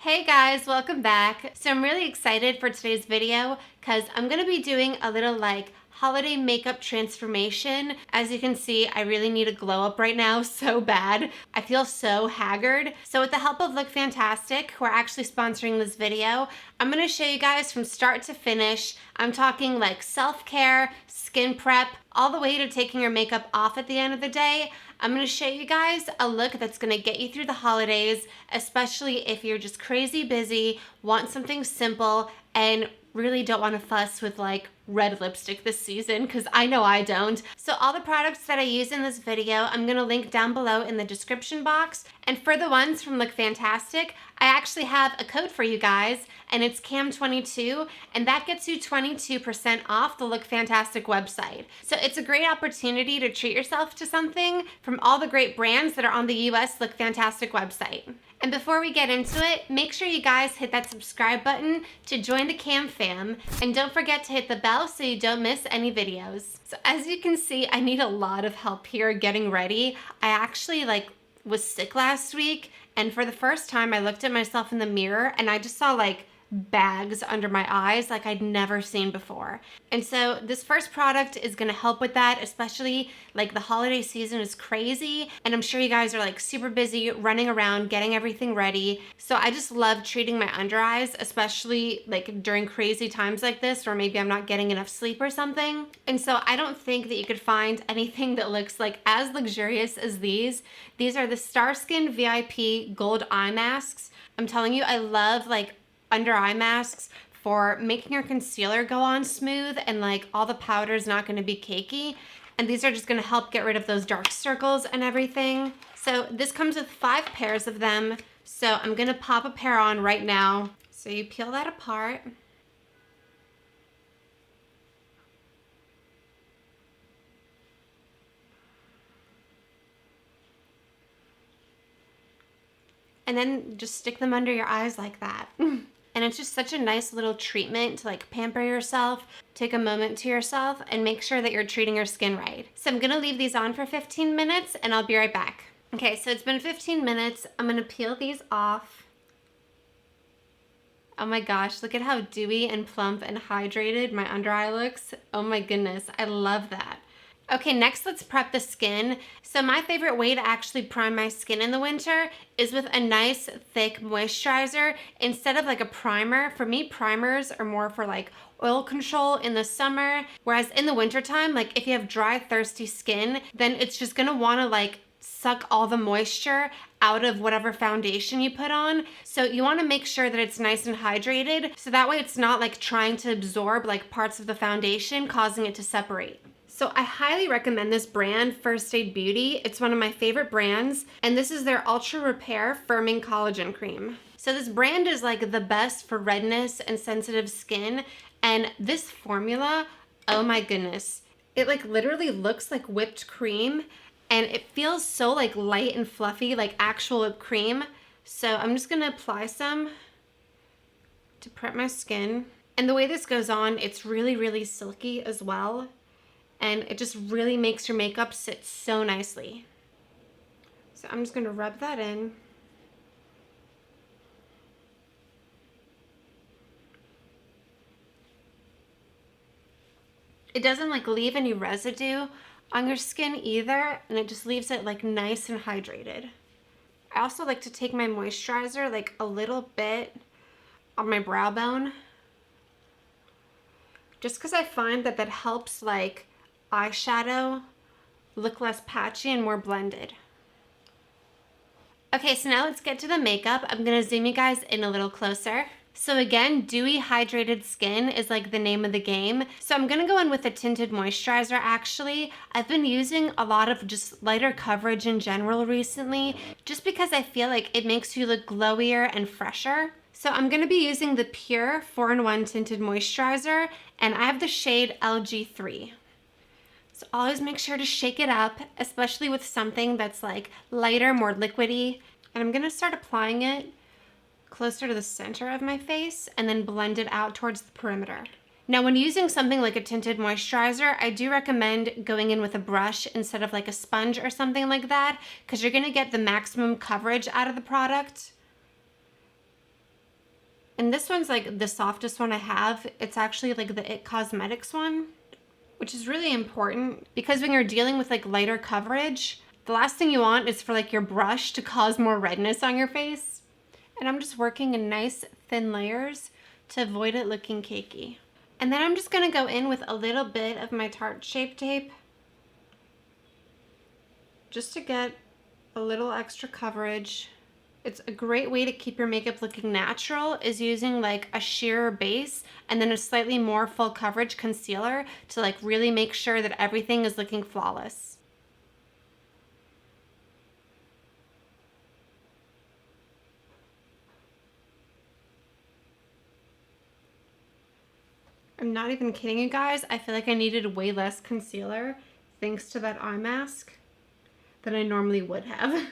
Hey guys, welcome back. So I'm really excited for today's video because I'm going to be doing a little holiday makeup transformation. As you can see, I really need a glow up right now so bad. I feel so haggard. So with the help of Look Fantastic, who are actually sponsoring this video, I'm going to show you guys from start to finish. I'm talking like self-care, skin prep, all the way to taking your makeup off at the end of the day. I'm going to show you guys a look that's going to get you through the holidays, especially if you're just crazy busy, want something simple, and really don't want to fuss with like red lipstick this season, because I know I don't. So all the products that I use in this video, I'm going to link down below in the description box. And for the ones from Look Fantastic, I actually have a code for you guys, and it's CAM22, and that gets you 22% off the Look Fantastic website. So it's a great opportunity to treat yourself to something from all the great brands that are on the US Look Fantastic website. And before we get into it, make sure you guys hit that subscribe button to join the Cam fam, and don't forget to hit the bell so you don't miss any videos. So as you can see, I need a lot of help here getting ready. I actually was sick last week, and for the first time I looked at myself in the mirror and I just saw bags under my eyes like I'd never seen before. And so this first product is going to help with that, especially the holiday season is crazy, and I'm sure you guys are super busy running around getting everything ready. So I just love treating my under eyes, especially during crazy times like this, or maybe I'm not getting enough sleep or something. And so I don't think that you could find anything that looks as luxurious as these. These are the Starskin VIP Gold Eye Masks. I'm telling you, I love under eye masks for making your concealer go on smooth and all the powder is not going to be cakey. And these are just going to help get rid of those dark circles and everything. So this comes with 5 pairs of them. So I'm going to pop a pair on right now. So you peel that apart. And then just stick them under your eyes like that. And it's just such a nice little treatment to pamper yourself, take a moment to yourself, and make sure that you're treating your skin right. So I'm gonna leave these on for 15 minutes and I'll be right back. Okay, so it's been 15 minutes. I'm gonna peel these off. Oh my gosh, look at how dewy and plump and hydrated my under eye looks. Oh my goodness, I love that. Okay, next let's prep the skin. So my favorite way to actually prime my skin in the winter is with a nice thick moisturizer instead of a primer. For me, primers are more for oil control in the summer, whereas in the wintertime, if you have dry, thirsty skin, then it's just gonna wanna suck all the moisture out of whatever foundation you put on. So you wanna make sure that it's nice and hydrated, so that way it's not trying to absorb parts of the foundation, causing it to separate. So I highly recommend this brand, First Aid Beauty. It's one of my favorite brands, and this is their Ultra Repair Firming Collagen Cream. So this brand is the best for redness and sensitive skin, and this formula, oh my goodness, it literally looks like whipped cream, and it feels so light and fluffy, like actual whipped cream. So I'm just gonna apply some to prep my skin. And the way this goes on, it's really, really silky as well. And it just really makes your makeup sit so nicely. So I'm just gonna rub that in. It doesn't leave any residue on your skin either, and it just leaves it nice and hydrated. I also like to take my moisturizer a little bit on my brow bone, just because I find that helps eyeshadow look less patchy and more blended. Okay, so now let's get to the makeup. I'm gonna zoom you guys in a little closer. So again, dewy hydrated skin is the name of the game. So I'm gonna go in with a tinted moisturizer actually. I've been using a lot of just lighter coverage in general recently, just because I feel it makes you look glowier and fresher. So I'm gonna be using the Pure 4-in-1 Tinted Moisturizer, and I have the shade LG3. So always make sure to shake it up, especially with something that's lighter, more liquidy. And I'm gonna start applying it closer to the center of my face and then blend it out towards the perimeter. Now when using something like a tinted moisturizer, I do recommend going in with a brush instead of a sponge or something like that, because you're gonna get the maximum coverage out of the product. And this one's like the softest one I have. It's actually like the It Cosmetics one, which is really important because when you're dealing with like lighter coverage, the last thing you want is for like your brush to cause more redness on your face. And I'm just working in nice thin layers to avoid it looking cakey. And then I'm just gonna go in with a little bit of my Tarte Shape Tape just to get a little extra coverage. It's a great way to keep your makeup looking natural is using like a sheer base and then a slightly more full coverage concealer to like really make sure that everything is looking flawless. I'm not even kidding you guys. I feel like I needed way less concealer thanks to that eye mask than I normally would have.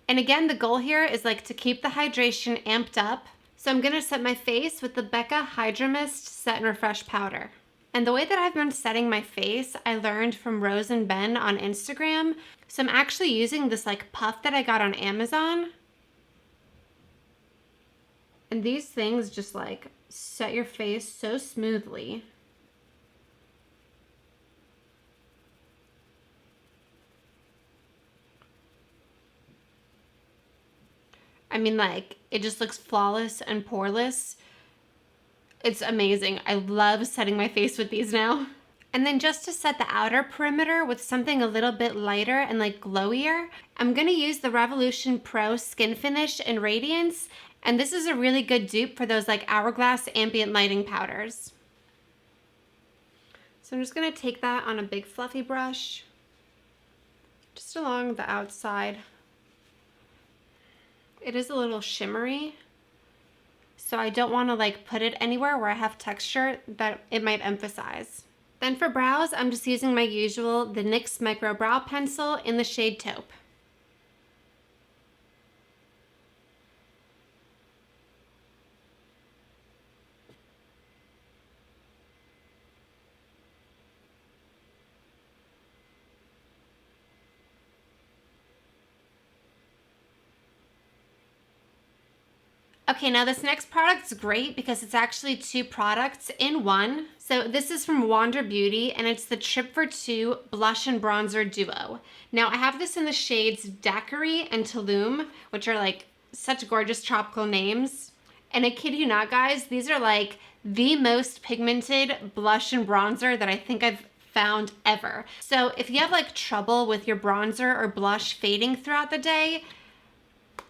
And again, the goal here is like to keep the hydration amped up. So I'm gonna set my face with the Becca Hydra Mist Set and Refresh Powder. And the way that I've been setting my face, I learned from Rose and Ben on Instagram. So I'm actually using this like puff that I got on Amazon. And these things just like set your face so smoothly. I mean, like, it just looks flawless and poreless. It's amazing. I love setting my face with these now. And then just to set the outer perimeter with something a little bit lighter and like glowier, I'm gonna use the Revolution Pro Skin Finish in Radiance. And this is a really good dupe for those like Hourglass ambient lighting powders. So I'm just gonna take that on a big fluffy brush, just along the outside. It is a little shimmery, so I don't want to like put it anywhere where I have texture that it might emphasize. Then for brows, I'm just using my usual, the NYX Micro Brow Pencil in the shade Taupe. Okay, now this next product's great because it's actually two products in one. So this is from Wander Beauty and it's the Trip for Two Blush and Bronzer Duo. Now I have this in the shades Daiquiri and Tulum, which are like such gorgeous tropical names. And I kid you not, guys, these are like the most pigmented blush and bronzer that I think I've found ever. So if you have like trouble with your bronzer or blush fading throughout the day,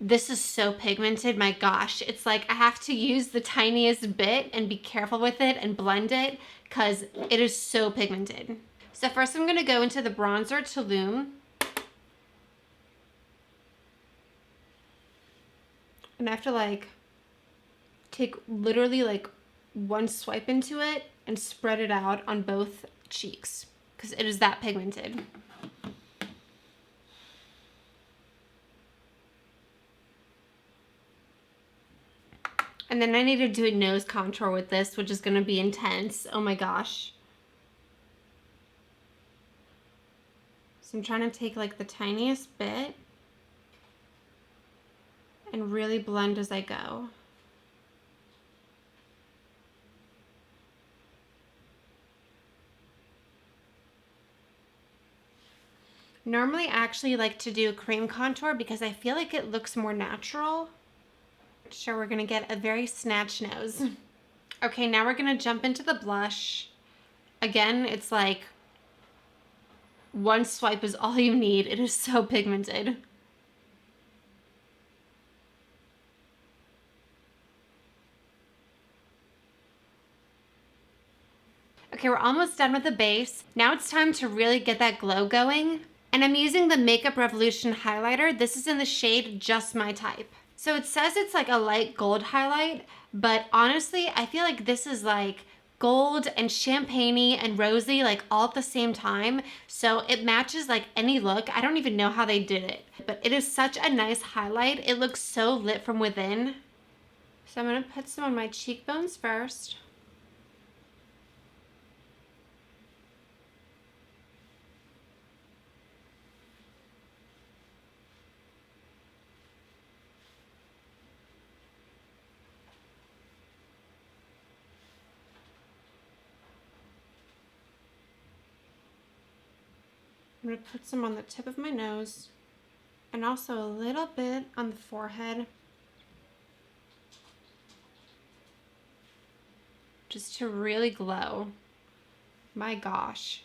this is so pigmented, my gosh. It's like I have to use the tiniest bit and be careful with it and blend it because it is so pigmented. So first I'm gonna go into the bronzer Tulum. And I have to like take literally like one swipe into it and spread it out on both cheeks because it is that pigmented. And then I need to do a nose contour with this, which is gonna be intense. Oh my gosh. So I'm trying to take like the tiniest bit and really blend as I go. Normally I actually like to do a cream contour because I feel like it looks more natural. So we're gonna get a very snatch nose. Okay, now we're gonna jump into the blush. Again, it's like one swipe is all you need. It is so pigmented. Okay, we're almost done with the base. Now it's time to really get that glow going. And I'm using the Makeup Revolution highlighter. This is in the shade Just My Type. So it says it's like a light gold highlight, but honestly, I feel like this is like gold and champagne-y and rosy like all at the same time. So it matches like any look. I don't even know how they did it, but it is such a nice highlight. It looks so lit from within. So I'm gonna put some on my cheekbones first. I'm going to put some on the tip of my nose and also a little bit on the forehead, just to really glow. My gosh.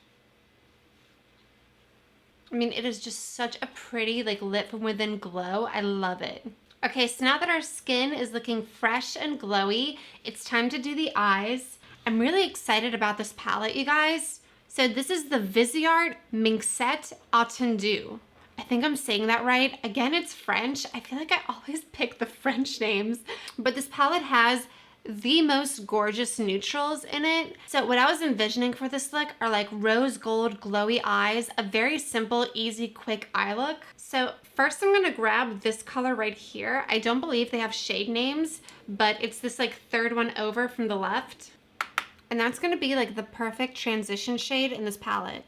I mean, it is just such a pretty like lit from within glow. I love it. Okay, so now that our skin is looking fresh and glowy, it's time to do the eyes. I'm really excited about this palette, you guys. So this is the Viseart Minxette Attendu. I think I'm saying that right. Again, it's French. I feel like I always pick the French names, but this palette has the most gorgeous neutrals in it. So what I was envisioning for this look are like rose gold glowy eyes, a very simple, easy, quick eye look. So first I'm gonna grab this color right here. I don't believe they have shade names, but it's this like third one over from the left. And that's gonna be like the perfect transition shade in this palette.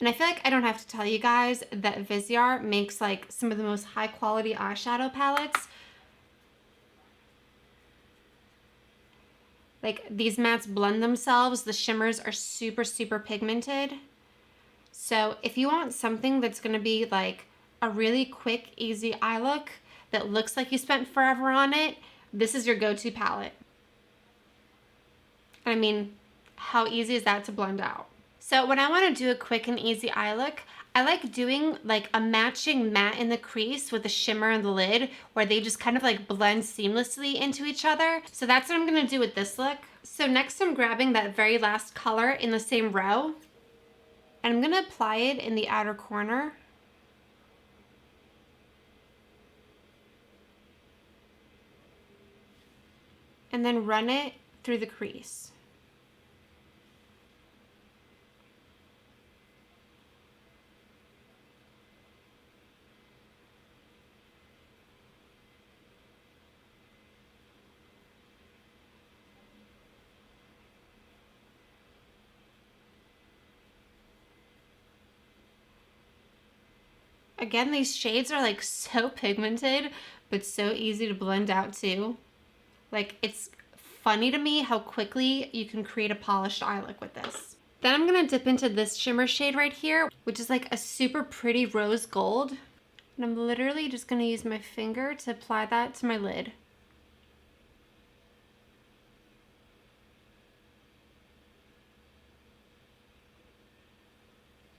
And I feel like I don't have to tell you guys that Viseart makes like some of the most high quality eyeshadow palettes. Like these mattes blend themselves. The shimmers are super, super pigmented. So if you want something that's gonna be like a really quick, easy eye look that looks like you spent forever on it, this is your go-to palette. I mean, how easy is that to blend out? So when I want to do a quick and easy eye look, I like doing like a matching matte in the crease with a shimmer in the lid where they just kind of like blend seamlessly into each other. So that's what I'm going to do with this look. So next I'm grabbing that very last color in the same row and I'm going to apply it in the outer corner. And then run it through the crease. Again, these shades are like so pigmented, but so easy to blend out too. Like it's funny to me how quickly you can create a polished eye look with this. Then I'm gonna dip into this shimmer shade right here, which is like a super pretty rose gold. And I'm literally just gonna use my finger to apply that to my lid.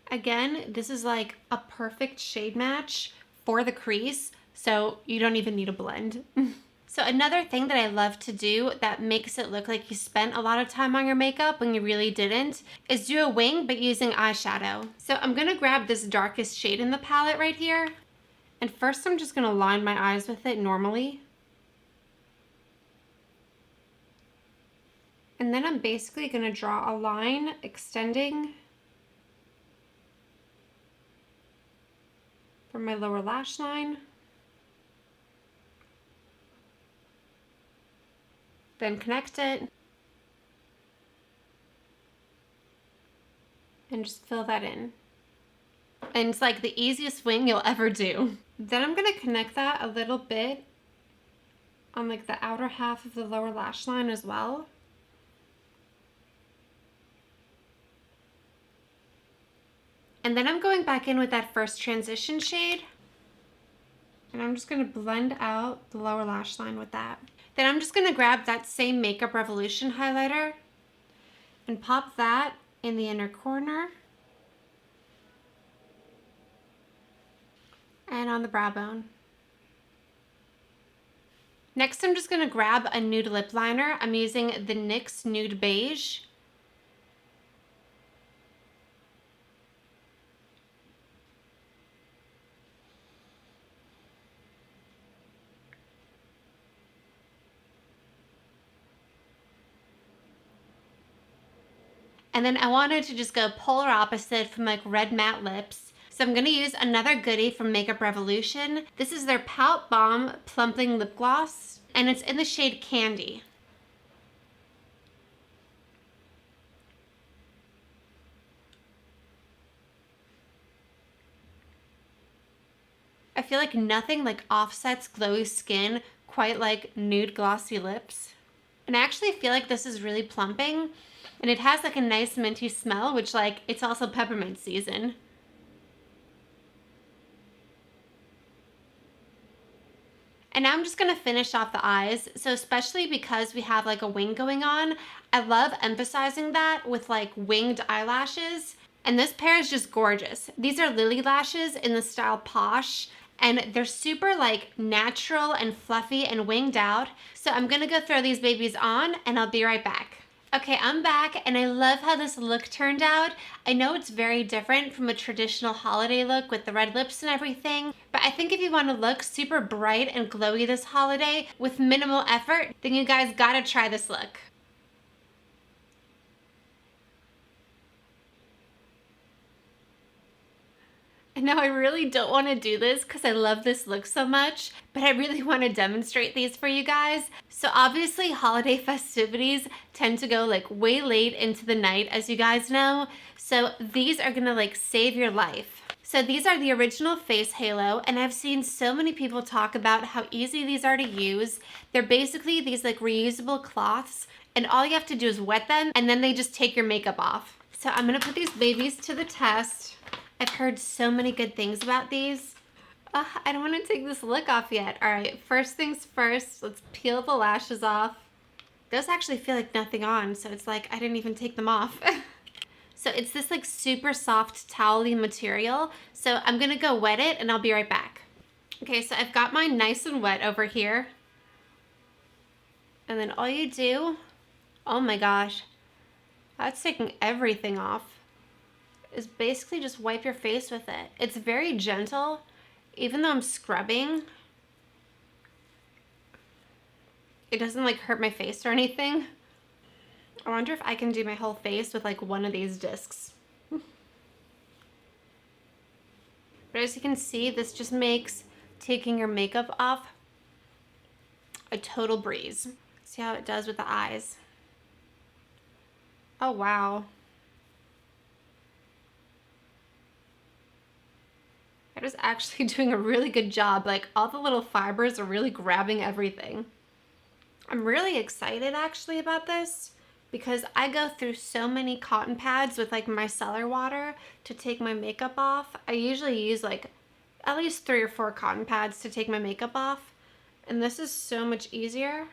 Again, this is like a perfect shade match for the crease, so you don't even need a blend. So another thing that I love to do that makes it look like you spent a lot of time on your makeup when you really didn't is do a wing but using eyeshadow. So I'm gonna grab this darkest shade in the palette right here. And first I'm just gonna line my eyes with it normally. And then I'm basically gonna draw a line extending from my lower lash line. Then connect it. And just fill that in. And it's like the easiest wing you'll ever do. Then I'm gonna connect that a little bit on like the outer half of the lower lash line as well. And then I'm going back in with that first transition shade. And I'm just gonna blend out the lower lash line with that. Then I'm just gonna grab that same Makeup Revolution highlighter and pop that in the inner corner and on the brow bone. Next, I'm just gonna grab a nude lip liner. I'm using the NYX Nude Beige. And then I wanted to just go polar opposite from like red matte lips. So I'm gonna use another goodie from Makeup Revolution. This is their Pout Bomb Plumping Lip Gloss, and it's in the shade Candy. I feel like nothing like offsets glowy skin quite like nude glossy lips. And I actually feel like this is really plumping. And it has like a nice minty smell, which like, it's also peppermint season. And now I'm just gonna finish off the eyes. So especially because we have like a wing going on, I love emphasizing that with like winged eyelashes. And this pair is just gorgeous. These are Lily lashes in the style Posh, and they're super like natural and fluffy and winged out. So I'm gonna go throw these babies on and I'll be right back. Okay, I'm back and I love how this look turned out. I know it's very different from a traditional holiday look with the red lips and everything, but I think if you want to look super bright and glowy this holiday with minimal effort, then you guys gotta try this look. And now I really don't want to do this because I love this look so much, but I really want to demonstrate these for you guys. So obviously holiday festivities tend to go like way late into the night, as you guys know. So these are gonna like save your life. So these are the original face halo, and I've seen so many people talk about how easy these are to use. They're basically these like reusable cloths, and all you have to do is wet them and then they just take your makeup off. So I'm gonna put these babies to the test. I've heard so many good things about these. I don't want to take this look off yet. All right, first things first, let's peel the lashes off. Those actually feel like nothing on, so it's like I didn't even take them off. So it's this like super soft towel-y material. So I'm gonna go wet it and I'll be right back. Okay, so I've got mine nice and wet over here. And then all you do, oh my gosh, that's taking everything off, is basically just wipe your face with it. It's very gentle, even though I'm scrubbing. It doesn't like hurt my face or anything. I wonder if I can do my whole face with like one of these discs. But as you can see, this just makes taking your makeup off a total breeze. See how it does with the eyes. Oh wow. It is actually doing a really good job. Like all the little fibers are really grabbing everything. I'm really excited actually about this because I go through so many cotton pads with like micellar water to take my makeup off. I usually use like at least 3 or 4 cotton pads to take my makeup off. And this is so much easier.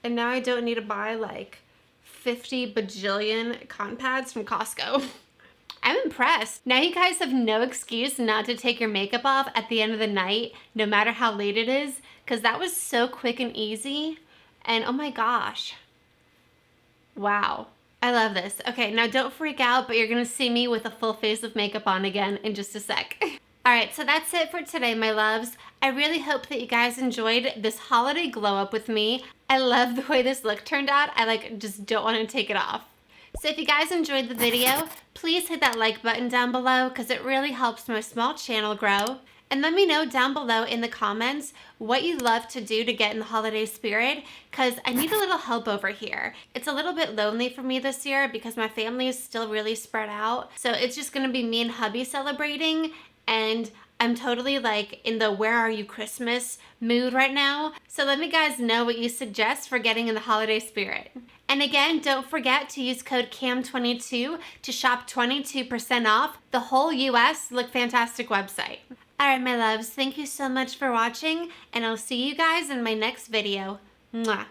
And now I don't need to buy like 50 bajillion cotton pads from Costco. I'm impressed. Now you guys have no excuse not to take your makeup off at the end of the night, no matter how late it is, because that was so quick and easy. And oh my gosh. Wow. I love this. Okay, now don't freak out, but you're gonna see me with a full face of makeup on again in just a sec. All right, so that's it for today, my loves. I really hope that you guys enjoyed this holiday glow up with me. I love the way this look turned out. I like just don't want to take it off. So if you guys enjoyed the video, please hit that like button down below because it really helps my small channel grow. And let me know down below in the comments what you'd love to do to get in the holiday spirit, because I need a little help over here. It's a little bit lonely for me this year because my family is still really spread out. So it's just gonna be me and hubby celebrating, and I'm totally like in the where are you Christmas mood right now. So let me guys know what you suggest for getting in the holiday spirit. And again, don't forget to use code CAM22 to shop 22% off the whole US Look Fantastic website. All right, my loves, thank you so much for watching, and I'll see you guys in my next video. Mwah.